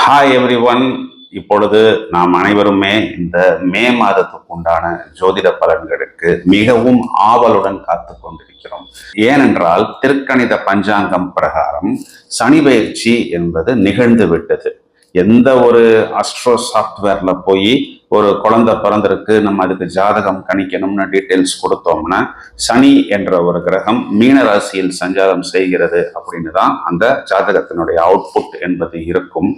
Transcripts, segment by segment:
Hi every one. இப்பொழுது நாம் அனைவருமே இந்த மே மாதத்துக்கு உண்டான ஜோதிட பலன்களுக்கு மிகவும் ஆவலுடன் காத்து கொண்டிருக்கிறோம். ஏனென்றால் திருக்கணித பஞ்சாங்கம் பிரகாரம் சனி பயிற்சி என்பது நிகழ்ந்து விட்டது. எந்த ஒரு அஸ்ட்ரோ சாஃப்ட்வேர்ல போய் ஒரு குழந்தை பிறந்திருக்கு, நம்ம அதுக்கு ஜாதகம் கணிக்கணும்னு டீட்டெயில்ஸ் கொடுத்தோம்னா சனி என்ற ஒரு கிரகம் மீன ராசியில் சஞ்சாரம் செய்கிறது அப்படின்னு தான் அந்த ஜாதகத்தினுடைய அவுட்புட் என்பது இருக்கும்.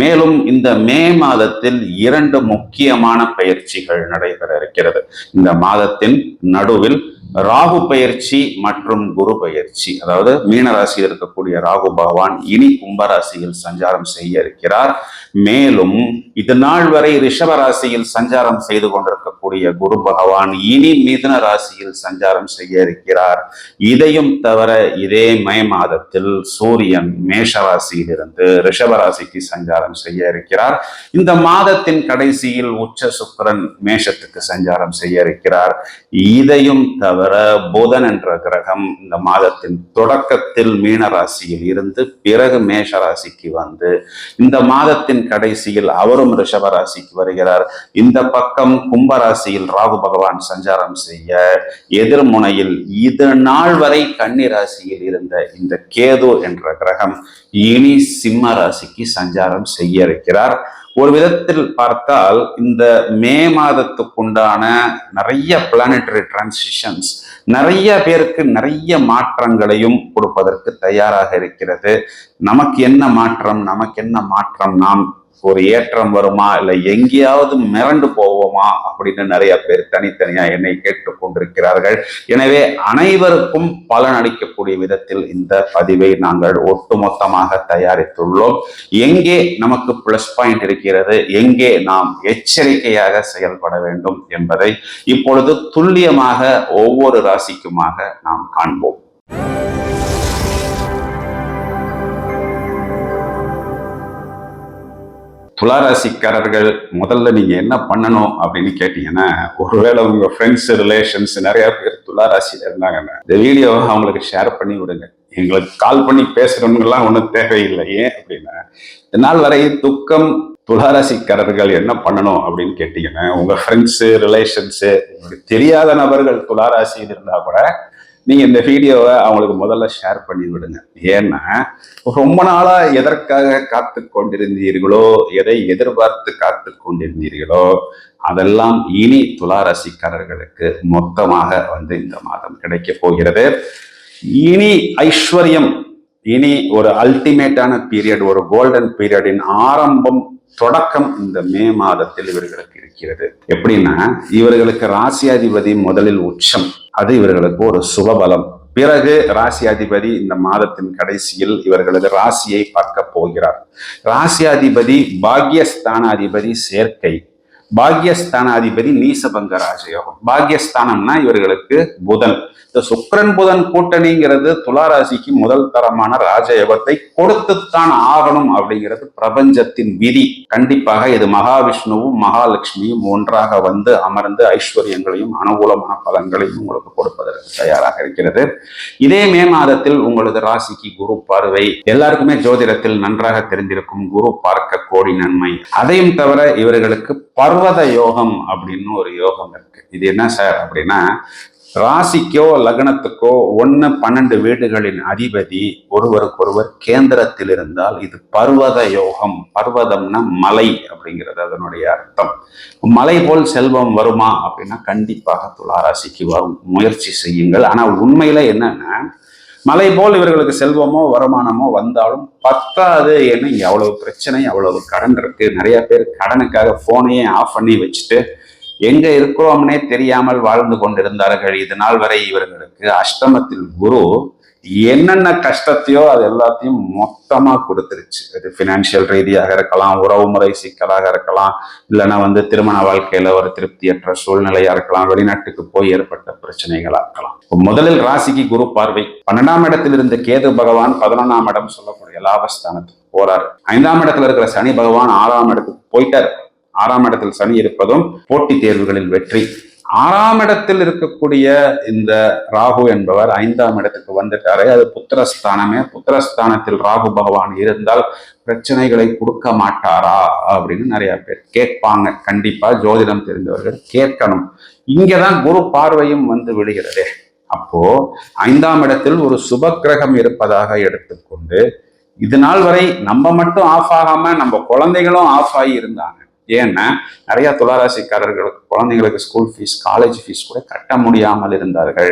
மேலும் இந்த மே மாதத்தில் 2 முக்கியமான பயிற்சிகள் நடைபெற இருக்கிறது. இந்த மாதத்தின் நடுவில் ராகு பயிற்சி மற்றும் குரு பயிற்சி, அதாவது மீனராசியில் இருக்கக்கூடிய ராகு பகவான் இனி கும்பராசியில் சஞ்சாரம் செய்ய இருக்கிறார். மேலும் இது நாள் வரை ரிஷப ராசியில் சஞ்சாரம் செய்து கொண்டிருக்கக்கூடிய குரு பகவான் இனி மிதுன ராசியில் சஞ்சாரம் செய்ய இருக்கிறார். இதையும் தவிர இதே மே மாதத்தில் சூரியன் மேஷ ராசியிலிருந்து ரிஷப ராசிக்கு சஞ்சாரம் செய்ய இருக்கிறார். இந்த மாதத்தின் கடைசியில் உச்ச சுக்கிரன் மேஷத்துக்கு சஞ்சாரம் செய்ய இருக்கிறார். இதையும் தவிர புதன் என்ற கிரகம் இந்த மாதத்தின் தொடக்கத்தில் மீன ராசியில் இருந்து பிறகு மேஷ ராசிக்கு வந்து இந்த மாதத்தின் கடைசியில் அவரும் ரிஷப ராசிக்கு வருகிறார். இந்த பக்கம் கும்பராசியில் ராகு பகவான் சஞ்சாரம் செய்ய, எதிர்முனையில் இது நாள் வரை கன்னி ராசியில் இருந்த இந்த கேது என்ற கிரகம் இனி சிம்ம ராசிக்கு சஞ்சாரம் செய்ய இருக்கிறார். ஒரு விதத்தில் பார்த்தால் இந்த மே மாதத்துக்குண்டான நிறைய பிளானட்டரி டிரான்சிஷன்ஸ் நிறைய பேருக்கு நிறைய மாற்றங்களையும் கொடுப்பதற்கு தயாராக இருக்கிறது. நமக்கு என்ன மாற்றம், நாம் ஒரு ஏற்றம் வருமா, இல்லை எங்கேயாவது மிரண்டு போவோமா அப்படின்னு நிறைய பேர் தனித்தனியா என்னை கேட்டுக்கொண்டிருக்கிறார்கள். எனவே அனைவருக்கும் பலன் அளிக்கக்கூடிய விதத்தில் இந்த பதிவை நாங்கள் ஒட்டுமொத்தமாக தயாரித்துள்ளோம். எங்கே நமக்கு பிளஸ் பாயிண்ட் இருக்கிறது, எங்கே நாம் எச்சரிக்கையாக செயல்பட வேண்டும் என்பதை இப்பொழுது துல்லியமாக ஒவ்வொரு ராசிக்குமாக நாம் காண்போம். துளாராசிக்காரர்கள் முதல்ல நீங்க என்ன பண்ணணும் அப்படின்னு கேட்டீங்கன்னா, ஒருவேளை உங்க ஃப்ரெண்ட்ஸ் ரிலேஷன்ஸ் நிறைய பேர் துளாராசியில இருந்தாங்கன்னா இந்த வீடியோவை அவங்களுக்கு ஷேர் பண்ணி விடுங்க. எங்களுக்கு கால் பண்ணி பேசுறவங்கலாம் ஒன்றும் தேவையில்லை. ஏன் அப்படின்னா, இதனால் வரை துக்கம் துளாராசிக்காரர்கள் என்ன பண்ணணும் அப்படின்னு கேட்டீங்கன்னா, உங்க ஃப்ரெண்ட்ஸு ரிலேஷன்ஸு உங்களுக்கு தெரியாத நபர்கள் துளாராசியில் இருந்தா கூட நீங்க இந்த வீடியோவை அவங்களுக்கு முதல்ல ஷேர் பண்ணி விடுங்க. ஏன்னா ரொம்ப நாளா எதற்காக காத்து கொண்டிருந்தீர்களோ, எதை எதிர்பார்த்து காத்து கொண்டிருந்தீர்களோ அதெல்லாம் இனி துளாராசிக்காரர்களுக்கு மொத்தமாக வந்து இந்த மாதம் கிடைக்க போகிறது. இனி ஐஸ்வர்யம், இனி ஒரு அல்டிமேட்டான பீரியட், ஒரு கோல்டன் பீரியடின் ஆரம்பம், தொடக்கம் இந்த மே மாதத்தில் இவர்களுக்கு இருக்கிறது. எப்படின்னா, இவர்களுக்கு ராசியாதிபதி முதலில் உச்சம், அது இவர்களுக்கு ஒரு சுபபலம். பிறகு ராசியாதிபதி இந்த மாதத்தின் கடைசியில் இவர்களது ராசியை பார்க்க போகிறார். ராசியாதிபதி பாக்யஸ்தானாதிபதி சேர்க்கை, பாக்யஸ்தானாதிபதி நீசபங்க ராஜயோகம். பாக்யஸ்தானம்னா இவர்களுக்கு புதன். இந்த சுக்கிரன் புதன் கூட்டணிங்கிறது துளாராசிக்கு முதல் தரமான ராஜயோகத்தை கொடுத்துத்தான் ஆகணும் அப்படிங்கிறது பிரபஞ்சத்தின் விதி. கண்டிப்பாக இது மகாவிஷ்ணுவும் மகாலட்சுமியும் ஒன்றாக வந்து அமர்ந்து ஐஸ்வர்யங்களையும் அனுகூலமான பலன்களையும் உங்களுக்கு கொடுப்பதற்கு தயாராக இருக்கிறது. இதே மே மாதத்தில் உங்களது ராசிக்கு குரு பார்வை. எல்லாருக்குமே ஜோதிடத்தில் நன்றாக தெரிந்திருக்கும் குரு பார்க்க கோடி நன்மை. அதையும் தவிர இவர்களுக்கு பர்வத யோகம் அப்படின்னு ஒரு யோகம் இருக்கு. இது என்ன சார் அப்படின்னா, ராசிக்கோ லக்னத்துக்கோ 1-12 வீடுகளின் அதிபதி ஒருவருக்கொருவர் கேந்திரத்தில் இருந்தால் இது பர்வத யோகம். பர்வதம்னா மலை அப்படிங்கிறது அதனுடைய அர்த்தம். மலை போல் செல்வம் வருமா அப்படின்னா கண்டிப்பாக துளாராசிக்கு வரும். முயற்சி செய்யுங்கள். ஆனா உண்மையில என்னன்னா, மலை போல் இவர்களுக்கு செல்வமோ வருமானமோ வந்தாலும் பத்தாது. ஏன்னா இங்க அவ்வளவு பிரச்சனை, அவ்வளவு கடன் இருக்கு. நிறைய பேர் கடனுக்காக போனையே ஆஃப் பண்ணி வச்சுட்டு எங்க இருக்கிறோம்னே தெரியாமல் வாழ்ந்து கொண்டிருந்தார்கள். இது நாள் வரை இவர்களுக்கு அஷ்டமத்தில் குரு என்னென்ன கஷ்டத்தையோ அது எல்லாத்தையும் மொத்தமா கொடுத்துருச்சு. அது பினான்சியல் ரீதியாக இருக்கலாம், உறவு முறை சிக்கலாக இருக்கலாம், இல்லைன்னா திருமண வாழ்க்கையில ஒரு திருப்தியற்ற சூழ்நிலையா இருக்கலாம், வெளிநாட்டுக்கு போய் ஏற்பட்ட பிரச்சனைகளா இருக்கலாம். முதலில் ராசிக்கு குரு பார்வை. 12ஆம் இடத்தில் இருந்த கேது பகவான் 11ஆம் இடம் சொல்லக்கூடிய லாபஸ்தானத்துக்கு போறாரு. 5ஆம் இடத்துல இருக்கிற சனி பகவான் 6ஆம் இடத்துக்கு போயிட்டாரு. 6ஆம் இடத்தில் சனி இருப்பதும் போட்டி தேர்வுகளில் வெற்றி. 6ஆம் இடத்தில் இருக்கக்கூடிய இந்த ராகு என்பவர் 5ஆம் இடத்துக்கு வந்துட்டாரு. அது புத்திரஸ்தானமே. புத்திரஸ்தானத்தில் ராகு பகவான் இருந்தால் பிரச்சனைகளை கொடுக்க மாட்டாரா அப்படின்னு நிறைய பேர் கேட்பாங்க. கண்டிப்பா ஜோதிடம் தெரிந்தவர்கள் கேட்கணும். இங்கதான் குரு பார்வையும் வந்து விடுகிறதே. அப்போ 5ஆம் இடத்தில் ஒரு சுப கிரகம் இருப்பதாக எடுத்துக்கொண்டு இது நாள் வரை நம்ம மட்டும் ஆஃப் ஆகாம நம்ம குழந்தைகளும் ஆஃப் ஆகி இருந்தாங்க. ஏன்னா நிறைய துளாராசிக்காரர்களுக்கு குழந்தைங்களுக்கு ஸ்கூல் ஃபீஸ், காலேஜ் ஃபீஸ் கூட கட்ட முடியாமல் இருந்தார்கள்.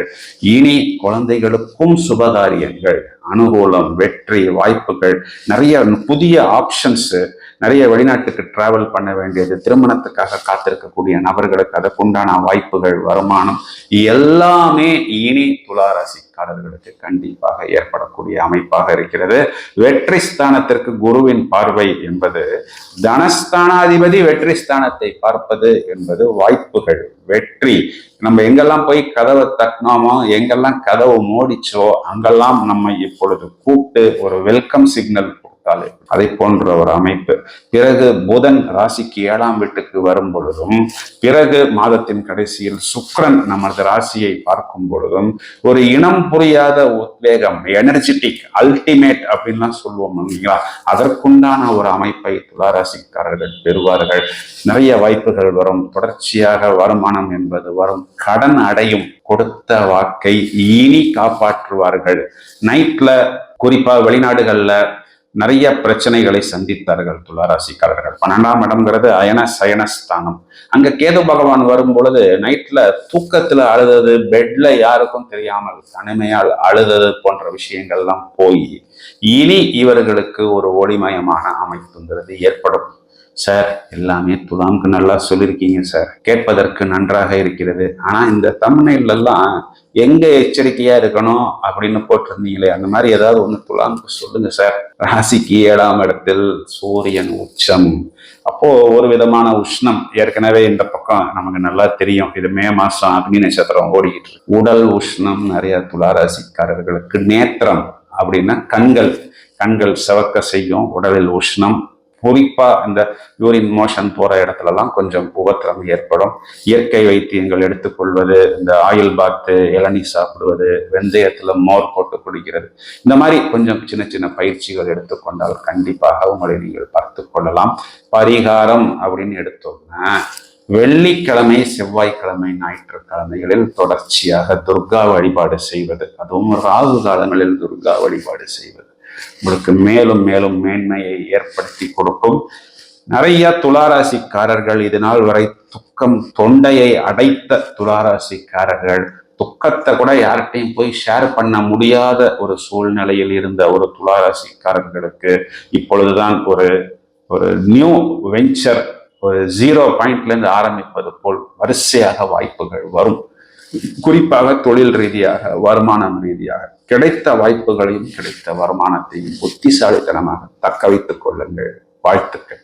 இனி குழந்தைகளுக்கும் சுபகாரியங்கள், அனுகூலம், வெற்றி, வாய்ப்புகள், நிறைய புதிய ஆப்ஷன்ஸ், நிறைய வெளிநாட்டுக்கு டிராவல் பண்ண வேண்டியது, திருமணத்துக்காக காத்திருக்கக்கூடிய நபர்களுக்கு அதற்குண்டான வாய்ப்புகள், வருமானம் எல்லாமே இனி துளாராசிக்காரர்களுக்கு கண்டிப்பாக ஏற்படக்கூடிய அமைப்பாக இருக்கிறது. வெற்றி ஸ்தானத்திற்கு குருவின் பார்வை என்பது, தனஸ்தானாதிபதி வெற்றி ஸ்தானத்தை பார்ப்பது என்பது வாய்ப்புகள், வெற்றி. நம்ம எங்கெல்லாம் போய் கதவை தட்டினோமோ, எங்கெல்லாம் கதவு மூடிச்சோ அங்கெல்லாம் நம்ம இப்பொழுது கூப்பிட்டு ஒரு வெல்கம் சிக்னல் கொடுத்தாலே அதை போன்ற ஒரு அமைப்பு. பிறகு புதன் ராசிக்கு 7ஆம் வீட்டுக்கு வரும் பொழுதும், பிறகு மாதத்தின் கடைசியில் சுக்கிரன் நமது ராசியை பார்க்கும் பொழுதும் ஒரு இனம் புரியாத உத்வேகம், எனர்ஜெட்டிக், அல்டிமேட் அப்படின்லாம் சொல்லுவோம் இல்லைங்களா, அதற்குண்டான ஒரு அமைப்பை துளாராசிக்காரர்கள் பெறுவார்கள். நிறைய வாய்ப்புகள் வரும், தொடர்ச்சியாக வருமானம் என்பது வரும், கடன் அடையும், கொடுத்த வாக்கை இனி காப்பாற்றுவார்கள். நைட்ல குறிப்பா வெளிநாடுகள்ல நிறைய பிரச்சனைகளை சந்தித்தார்கள் துளாராசிக்காரர்கள். 12ஆம் இடம்ங்கிறது அயன சயனஸ்தானம். அங்க கேது பகவான் வரும் பொழுது நைட்ல தூக்கத்துல அழுதது, பெட்ல யாருக்கும் தெரியாமல் தனிமையால் அழுதது போன்ற விஷயங்கள்லாம் போய் இனி இவர்களுக்கு ஒரு ஒளிமயமான அமைப்புங்கிறது ஏற்படும். சார் எல்லாமே துலாம்க்கு நல்லா சொல்லியிருக்கீங்க சார், கேட்பதற்கு நன்றாக இருக்கிறது. ஆனா இந்த தம்ப்நெயில் எல்லாம் எங்க எச்சரிக்கையா இருக்கணும் அப்படின்னு போட்டிருந்தீங்களே, அந்த மாதிரி ஏதாவது ஒண்ணு துலாம்க்கு சொல்லுங்க சார். ராசிக்கு 7ஆம் இடத்தில் சூரியன் உச்சம். அப்போ ஒரு விதமான உஷ்ணம் ஏற்கனவே இந்த பக்கம் நமக்கு நல்லா தெரியும். இது மே மாசம் அக்னி நட்சத்திரம் ஓடிக்கிட்டு இருக்கு. உடல் உஷ்ணம் நிறைய துளாராசிக்காரர்களுக்கு. நேத்திரம் அப்படின்னா கண்கள் சிவக்க செய்யும். உடலில் உஷ்ணம், குறிப்பா இந்த யூரின் மோஷன் போற இடத்துலலாம் கொஞ்சம் உபத்திரம் ஏற்படும். இயற்கை வைத்தியங்கள் எடுத்துக்கொள்வது, இந்த ஆயில் பாத்து, இளநீ சாப்பிடுவது, வெந்தயத்துல மோர் போட்டு குடிக்கிறது, இந்த மாதிரி கொஞ்சம் சின்ன சின்ன பயிற்சிகள் எடுத்துக்கொண்டால் கண்டிப்பாக உங்களை நீங்கள் பார்த்து கொள்ளலாம். பரிகாரம் அப்படின்னு எடுத்தோம்னா வெள்ளிக்கிழமை, செவ்வாய்க்கிழமை, ஞாயிற்றுக்கிழமைகளில் தொடர்ச்சியாக துர்கா வழிபாடு செய்வது, அதுவும் ராகு காலங்களில் துர்கா வழிபாடு செய்வது உங்களுக்கு மேலும் மேலும் மேன்மையை ஏற்படுத்தி கொடுக்கும். நிறைய துளாராசிக்காரர்கள் இதனால் வரை துக்கம், தொண்டையை அடைத்த துளாராசிக்காரர்கள், துக்கத்தை கூட யார்கிட்டையும் போய் ஷேர் பண்ண முடியாத ஒரு சூழ்நிலையில் இருந்த ஒரு துளாராசிக்காரர்களுக்கு இப்பொழுதுதான் ஒரு நியூ வெஞ்சர், ஒரு 0 பாயிண்ட்ல இருந்து ஆரம்பிப்பது போல் வரிசையாக வாய்ப்புகள் வரும். குறிப்பாக தொழில் ரீதியாக, வருமானம் ரீதியாக கிடைத்த வாய்ப்புகளையும் கிடைத்த வருமானத்தையும் புத்திசாலித்தனமாக தக்க வைத்துக் கொள்ளுங்கள். வாழ்த்துக்கள்.